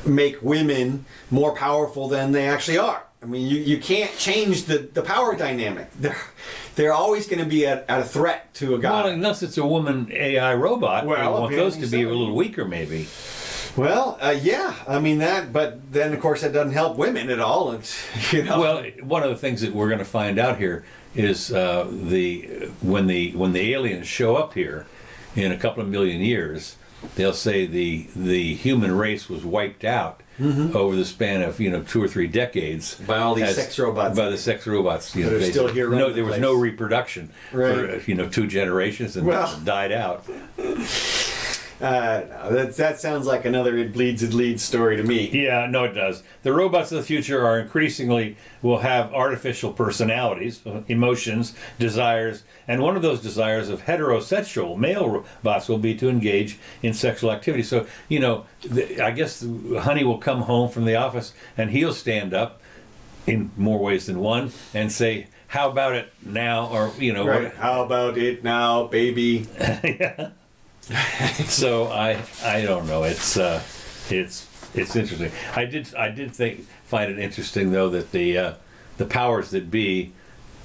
make women more powerful than they actually are. I mean, you can't change the power dynamic. They're always going to be at a threat to a guy. Well, unless it's a woman AI robot. Well, I want those to be a little weaker, maybe. Well, yeah, I mean that, but then of course that doesn't help women at all. It's, Well, one of the things that we're going to find out here is when the aliens show up here in a couple of million years, they'll say the human race was wiped out over the span of 2 or 3 decades by all these sex robots. By the sex robots, that are still here. No, there was no reproduction for 2 generations, and died out. That sounds like another it leads story to me. Yeah, no, it does. The robots of the future will have artificial personalities, emotions, desires, and one of those desires of heterosexual male robots will be to engage in sexual activity. So, I guess honey will come home from the office and he'll stand up in more ways than one and say, "How about it now?" Or right. How about it now, baby? Yeah. So I don't know. It's interesting. I did find it interesting though that the powers that be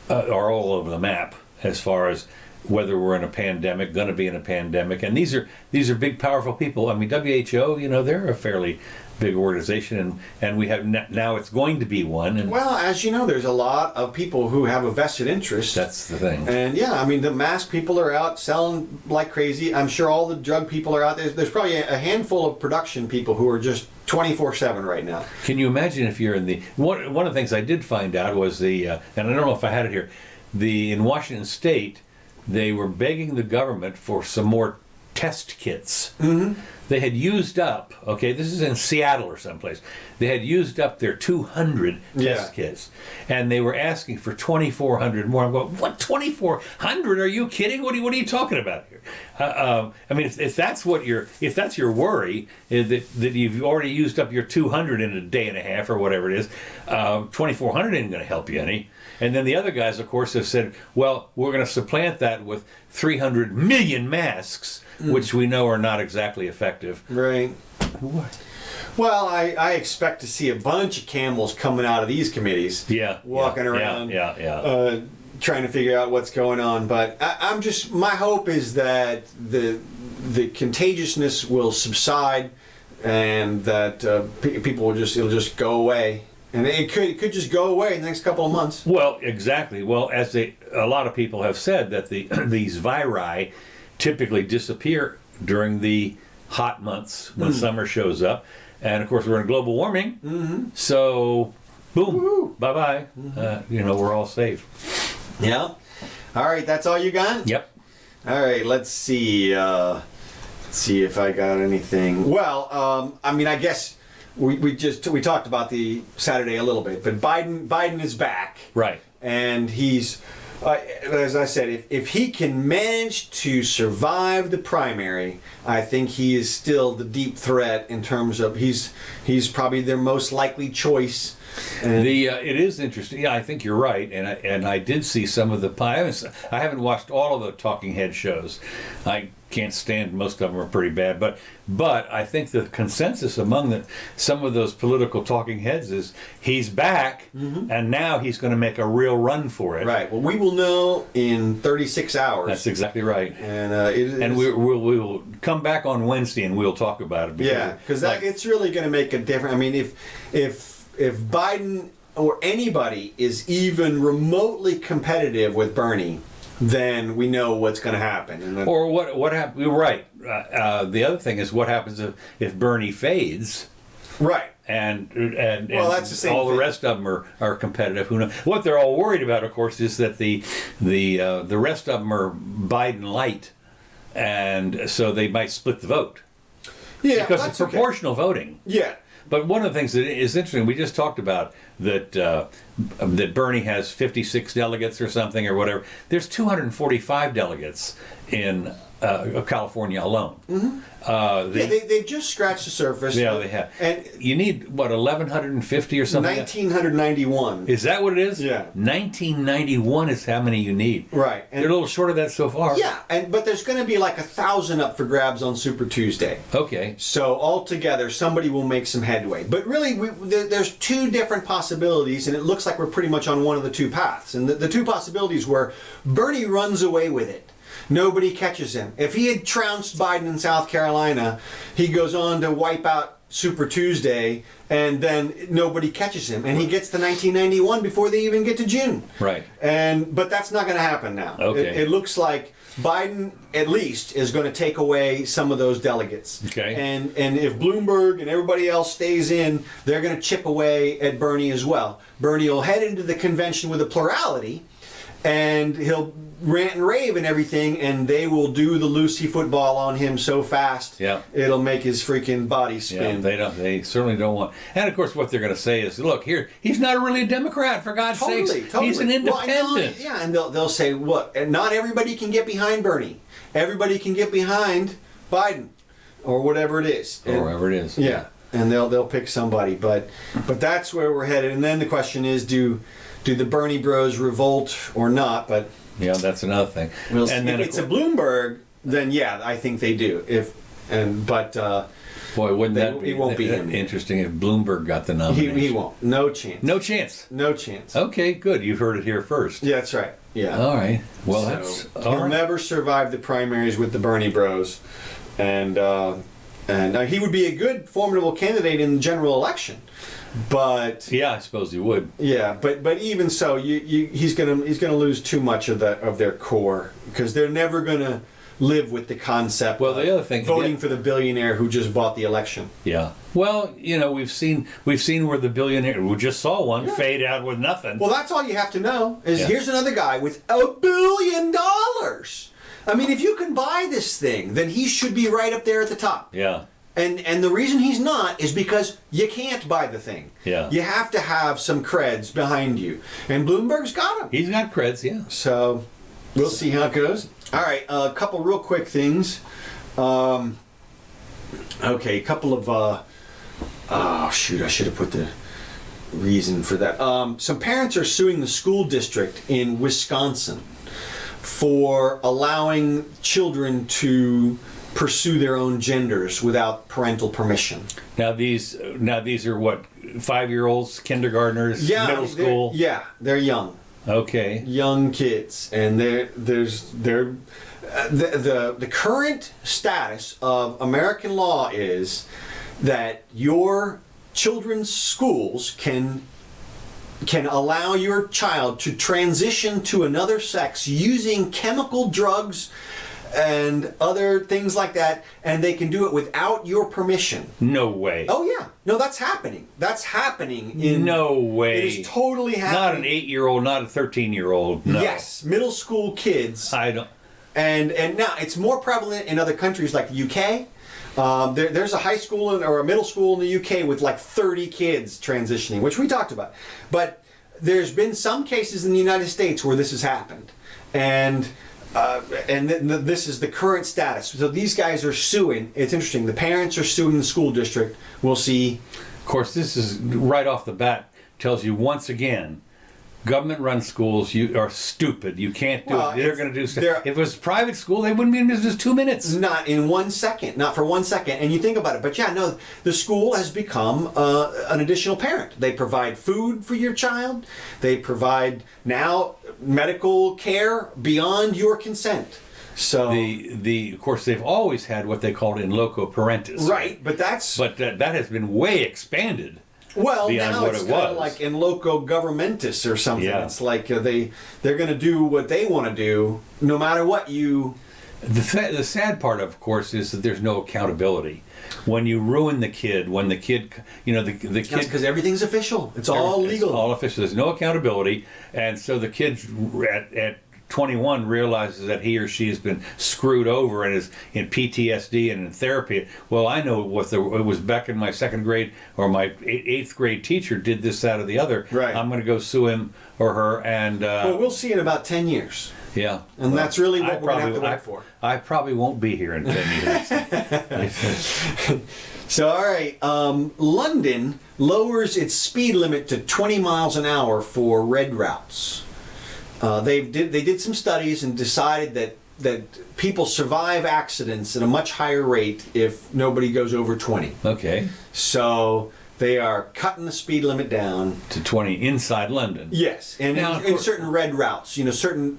are all over the map as far as whether we're in a pandemic, going to be in a pandemic, and these are big, powerful people. I mean, WHO, they're a fairly big organization, and we have now it's going to be one. And well, as you know, there's a lot of people who have a vested interest. that's the thing. And yeah, I mean, the mask people are out selling like crazy. I'm sure all the drug people are out there. There's probably a handful of production people who are just 24/7 right now. Can you imagine if you're in the one of the things I did find out was and I don't know if I had it here, in Washington State, they were begging the government for some more test kits. Mm-hmm. They had used up, this is in Seattle or someplace, they had used up their 200 test kits, and they were asking for 2,400 more. I'm going, what, 2,400? Are you kidding? What are you talking about here? I mean, if that's your worry, that you've already used up your 200 in a day and a half or whatever it is, 2,400 ain't going to help you any. And then the other guys, of course, have said, well, we're going to supplant that with 300 million masks, which we know are not exactly effective. Right. What? Well, I expect to see a bunch of camels coming out of these committees. Walking around. Trying to figure out what's going on. But my hope is that the contagiousness will subside, and that people it'll just go away. And it could just go away in the next couple of months. Well, exactly. Well, as a lot of people have said, that these viri typically disappear during the hot months when summer shows up. And of course, we're in global warming. So, boom, bye-bye. We're all safe. Yeah. All right, that's all you got? Yep. All right, let's see. See if I got anything. Well, I guess we talked about the Saturday a little bit, but Biden is back. Right. And he's, as I said, if he can manage to survive the primary, I think he is still the deep threat in terms of he's probably their most likely choice. And it is interesting. Yeah, I think you're right, and I did see some of the. I haven't watched all of the talking head shows. I can't stand, most of them are pretty bad, but I think the consensus among some of those political talking heads is he's back, and now he's going to make a real run for it. Right. Well, we will know in 36 hours. That's exactly right. And we will come back on Wednesday and we'll talk about it. Because it's really going to make a difference. I mean, if Biden or anybody is even remotely competitive with Bernie, then we know what's going to happen. And then, or what happens? You're right. The other thing is what happens if Bernie fades. Right. And that's the same all thing. The rest of them are competitive. Who knows? What they're all worried about, of course, is that the rest of them are Biden light, and so they might split the vote. Yeah, because it's proportional voting. Yeah. But one of the things that is interesting, we just talked about that Bernie has 56 delegates or something or whatever. There's 245 delegates in California alone. They've just scratched the surface. Yeah, they have. And you need, 1,150 or something? 1,991. Is that what it is? Yeah. 1,991 is how many you need. Right. They're a little short of that so far. Yeah, but there's going to be like 1,000 up for grabs on Super Tuesday. Okay. So altogether, somebody will make some headway. But really, there's two different possibilities, and it looks like we're pretty much on one of the two paths. And the two possibilities were Bernie runs away with it. Nobody catches him. If he had trounced Biden in South Carolina, he goes on to wipe out Super Tuesday, and then nobody catches him, and he gets to 1991 before they even get to June. Right. But that's not going to happen now. Okay. It looks like Biden, at least, is going to take away some of those delegates. Okay. And if Bloomberg and everybody else stays in, they're going to chip away at Bernie as well. Bernie will head into the convention with a plurality, and he'll rant and rave and everything, and they will do the Lucy football on him so fast, it'll make his freaking body spin. Yeah, they certainly don't want. And of course, what they're going to say is, "Look, here, he's not really a Democrat, for God's sakes. He's an independent." Well, and they'll say, "What? And not everybody can get behind Bernie. Everybody can get behind Biden, or whatever it is." Or whatever it is. Yeah, and they'll pick somebody, but that's where we're headed. And then the question is, do the Bernie Bros revolt or not? But yeah, that's another thing. And then if it's a Bloomberg, then yeah, I think they do. Boy, wouldn't that be It won't be him. interesting if Bloomberg got the nomination? He won't. No chance. No chance. No chance. Okay, good. You've heard it here first. Yeah, that's right. Yeah. All right. Well, So, that's he'll all right. never survive the primaries with the Bernie Bros, and he would be a good, formidable candidate in the general election. But Yeah, I suppose he would. yeah, but even so, he's gonna lose too much of their core, because they're never gonna live with the concept. Well, the of other thing- voting for the billionaire who just bought the election. Yeah. Well, we've seen where the billionaire, we just saw one fade out with nothing. Well, that's all you have to know is Yeah. here's another guy with $1 billion. I mean, if you can buy this thing, then he should be right up there at the top. Yeah. And the reason he's not is because you can't buy the thing. Yeah. You have to have some creds behind you. And Bloomberg's got them. He's got creds, yeah. So we'll see how it goes. All right, a couple real quick things. Okay, a couple of... oh, shoot, I should have put the reason for that. Some parents are suing the school district in Wisconsin for allowing children to pursue their own genders without parental permission. Now these are what, 5-year-olds, kindergartners, Yeah, middle school? they're young. Okay. Young kids, and the current status of American law is that your children's schools can allow your child to transition to another sex using chemical drugs and other things like that, and they can do it without your permission. No way. Oh yeah, no, that's happening. That's happening in. No way. It is totally happening. Not an 8-year-old, not a 13-year-old. No. Yes, middle school kids. I don't. And now it's more prevalent in other countries like the UK. There's a high school or a middle school in the UK with like 30 kids transitioning, which we talked about. But there's been some cases in the United States where this has happened, and this is the current status. So these guys are suing. It's interesting. The parents are suing the school district. We'll see. Of course, this is right off the bat tells you once again, government-run schools you are stupid. You can't do it. They're going to do stuff. If it was private school, they wouldn't be in business 2 minutes. Not in 1 second. Not for 1 second. And you think about it. But yeah, no, the school has become an additional parent. They provide food for your child. They provide now medical care beyond your consent. So of course they've always had what they called in loco parentis. Right, but that has been way expanded. Well, beyond now what it's it kind of was. like in loco governmentis or something. Yeah. It's like they're going to do what they want to do, no matter what you. The sad part, of course, is that there's no accountability. When you ruin the kid, the kid. That's because everything's official. It's all legal. It's all official. There's no accountability, and so the kid at 21 realizes that he or she has been screwed over and is in PTSD and in therapy. Well, I know it was back in my 2nd grade, or my 8th grade teacher did this, that, or the other. Right. I'm going to go sue him or her, and Well, we'll see in about 10 years. yeah. And that's really what we're going to have to wait for. I probably won't be here in 10 years. So, all right, London lowers its speed limit to 20 miles an hour for red routes. They did some studies and decided that people survive accidents at a much higher rate if nobody goes over 20. Okay. So they are cutting the speed limit down To 20 inside London. Yes, and Now, in certain red routes, certain.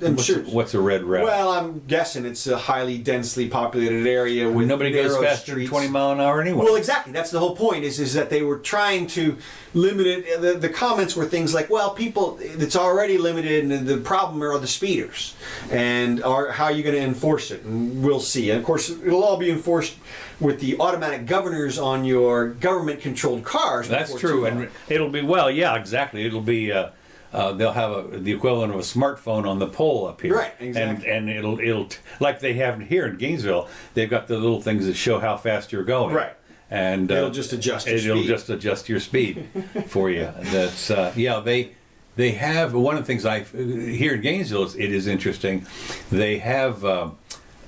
What's a red route? Well, I'm guessing it's a highly densely populated area with Nobody goes narrow faster than streets. 20 mile an hour anyway. Well, exactly. That's the whole point. Is that they were trying to limit it. The comments were things like, "Well, people, it's already limited, and the problem are the speeders, and how are you going to enforce it?" And we'll see. And of course, it'll all be enforced with the automatic governors on your government-controlled cars. That's true, and it'll be yeah, exactly. It'll be they'll have the equivalent of a smartphone on the pole up here, Right, exactly. and it'll like they have here in Gainesville. They've got the little things that show how fast you're going, Right. And It'll just adjust your it'll speed. just adjust your speed for you. That's They have one of the things here in Gainesville. It is interesting. They have.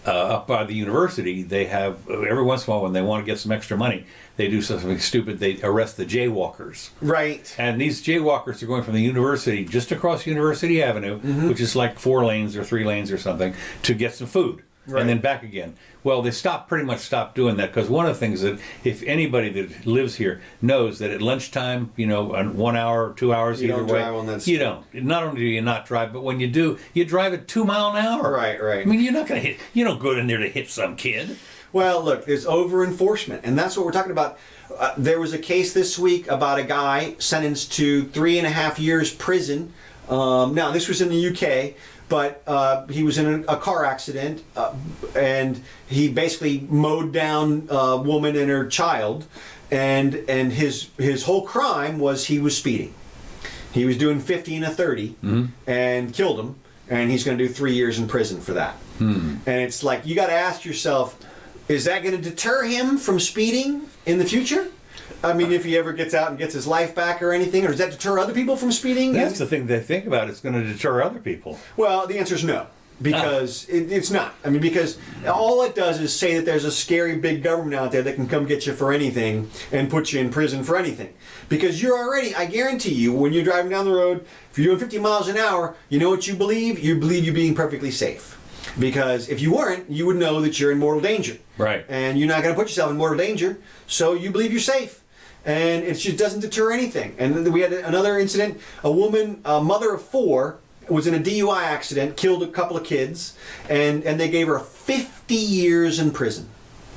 Up by the university, they have every once in a while when they want to get some extra money, they do something stupid. They arrest the jaywalkers. Right. And these jaywalkers are going from the university just across University Avenue, which is like 4 lanes or 3 lanes or something, to get some food. Right. and then back again. Well, they pretty much stopped doing that because one of the things that if anybody that lives here knows that at lunchtime, 1 hour, 2 hours You either don't way, drive on that you street. don't. Not only do you not drive, but when you do, you drive at 2 mile an hour. Right. I mean, you're not going to hit. You don't go in there to hit some kid. Well, look, there's over enforcement, and that's what we're talking about. There was a case this week about a guy sentenced to 3.5 years prison. Now, this was in the UK, but he was in a car accident, and he basically mowed down a woman and her child, and his whole crime was he was speeding. He was doing 50 and a 30, and killed him, and he's going to do 3 years in prison for that. And it's like, you got to ask yourself, is that going to deter him from speeding in the future? I mean, if he ever gets out and gets his life back or anything, or does that deter other people from speeding? That's the thing they think about. It's going to deter other people. Well, the answer is no, because it's not. I mean, because all it does is say that there's a scary big government out there that can come get you for anything and put you in prison for anything. Because you're already, I guarantee you, when you're driving down the road, if you're doing 50 miles an hour, you know what you believe? You believe you're being perfectly safe. Because if you weren't, you would know that you're in mortal danger. Right. And you're not going to put yourself in mortal danger, so you believe you're safe. And it just doesn't deter anything. And then we had another incident. A woman, a mother of 4, was in a DUI accident, killed a couple of kids, and they gave her 50 years in prison.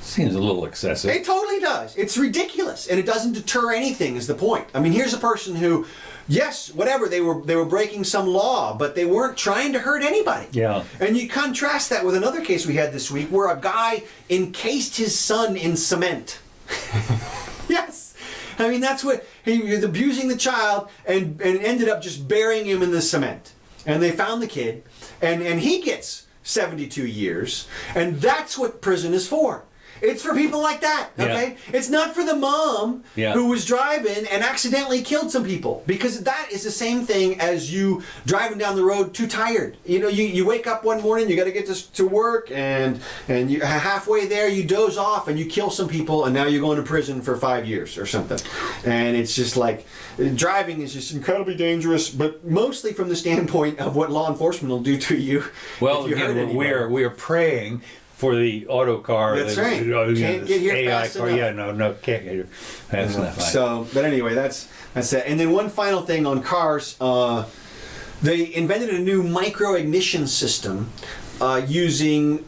Seems a little excessive. It totally does. It's ridiculous, and it doesn't deter anything is the point. I mean, here's a person who, yes, whatever, they were breaking some law, but they weren't trying to hurt anybody. Yeah. And you contrast that with another case we had this week where a guy encased his son in cement. Yes. I mean, that's what, he was abusing the child and ended up just burying him in the cement. And they found the kid, and he gets 72 years, and that's what prison is for. It's for people like that, okay? Yeah. It's not for the mom who was driving and accidentally killed some people, because that is the same thing as you driving down the road too tired. You wake up one morning, you got to get to work, and you halfway there you doze off and you kill some people, and now you're going to prison for 5 years or something. And it's just like, driving is just incredibly dangerous, but mostly from the standpoint of what law enforcement will do to you. Well, again, we are praying for the auto car. That's right. Can't get here AI fast car. enough. Yeah, no, can't get here fast enough. So, but anyway, that's it. And then one final thing on cars, they invented a new micro ignition system using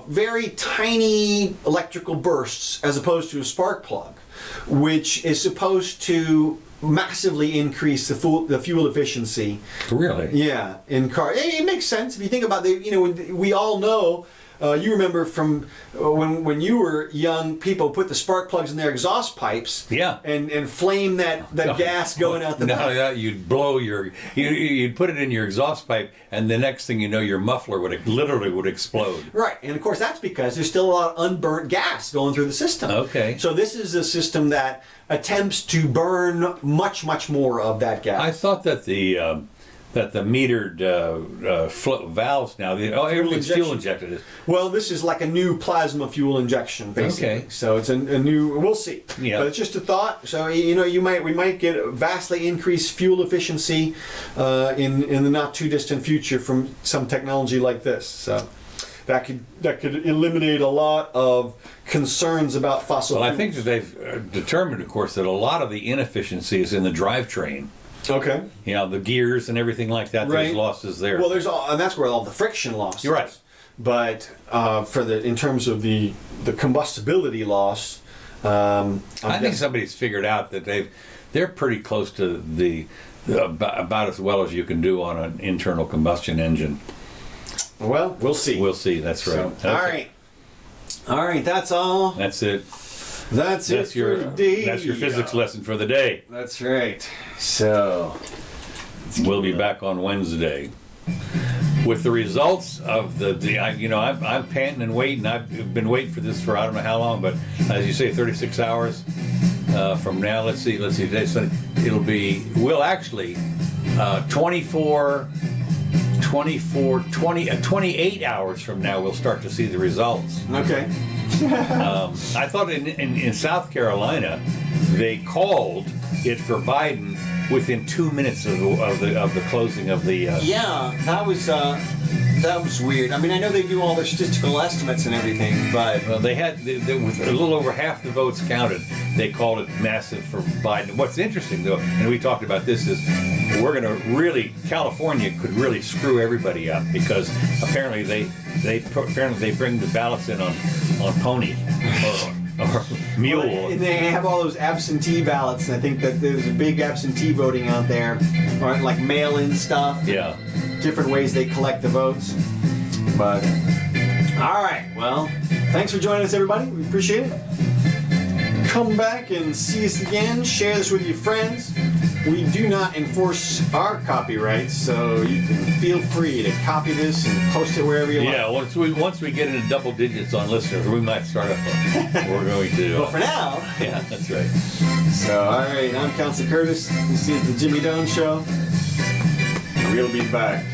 very tiny electrical bursts as opposed to a spark plug, which is supposed to massively increase the fuel efficiency. Really? Yeah, in car. It makes sense if you think about we all know. You remember from when you were young, people put the spark plugs in their exhaust pipes, and flame that gas going out the back. No, you'd blow you'd put it in your exhaust pipe, and the next thing you know, your muffler would explode. Right, and of course that's because there's still a lot of unburnt gas going through the system. Okay. So this is a system that attempts to burn much, much more of that gas. I thought that the metered valves now, everything's fuel injected. Well, this is like a new plasma fuel injection, basically. Okay. So it's a new. We'll see. Yeah. But it's just a thought. So we might get vastly increased fuel efficiency in the not too distant future from some technology like this. So that could eliminate a lot of concerns about fossil fuels. I think that they've determined, of course, that a lot of the inefficiency is in the drivetrain. Okay. The gears and everything like that. Right. There's losses there. Well, and that's where all the friction loss. You're right. But in terms of the combustibility loss, I think somebody's figured out that they're pretty close to about as well as you can do on an internal combustion engine. Well, we'll see. We'll see. That's right. So, okay. All right. That's all. That's it. That's it for today. That's your physics lesson for the day. That's right. So we'll be back on Wednesday with the results of I'm panting and waiting. I've been waiting for this for I don't know how long, but as you say, 36 hours from now. Let's see. Today's Sunday. We'll actually 28 hours from now we'll start to see the results. Okay. I thought in South Carolina they called it for Biden within 2 minutes of the closing of the. Yeah, that was weird. I mean, I know they do all their statistical estimates and everything, but Well, with a little over half the votes counted, they called it massive for Biden. What's interesting, though, and we talked about this, is California could really screw everybody up because apparently they bring the ballots in on pony or mule. Well, and they have all those absentee ballots, and I think that there's a big absentee voting out there, or like mail-in stuff. Yeah. Different ways they collect the votes. But all right, well, thanks for joining us, everybody. We appreciate it. Come back and see us again. Share this with your friends. We do not enforce our copyrights, so you can feel free to copy this and post it wherever you like. Yeah, once we get into double digits on listeners, we might start up. We're going to. But for now. Yeah, that's right. So, all right, I'm Counselor Curtis. This is the Jimmy Doane Show. We'll be back.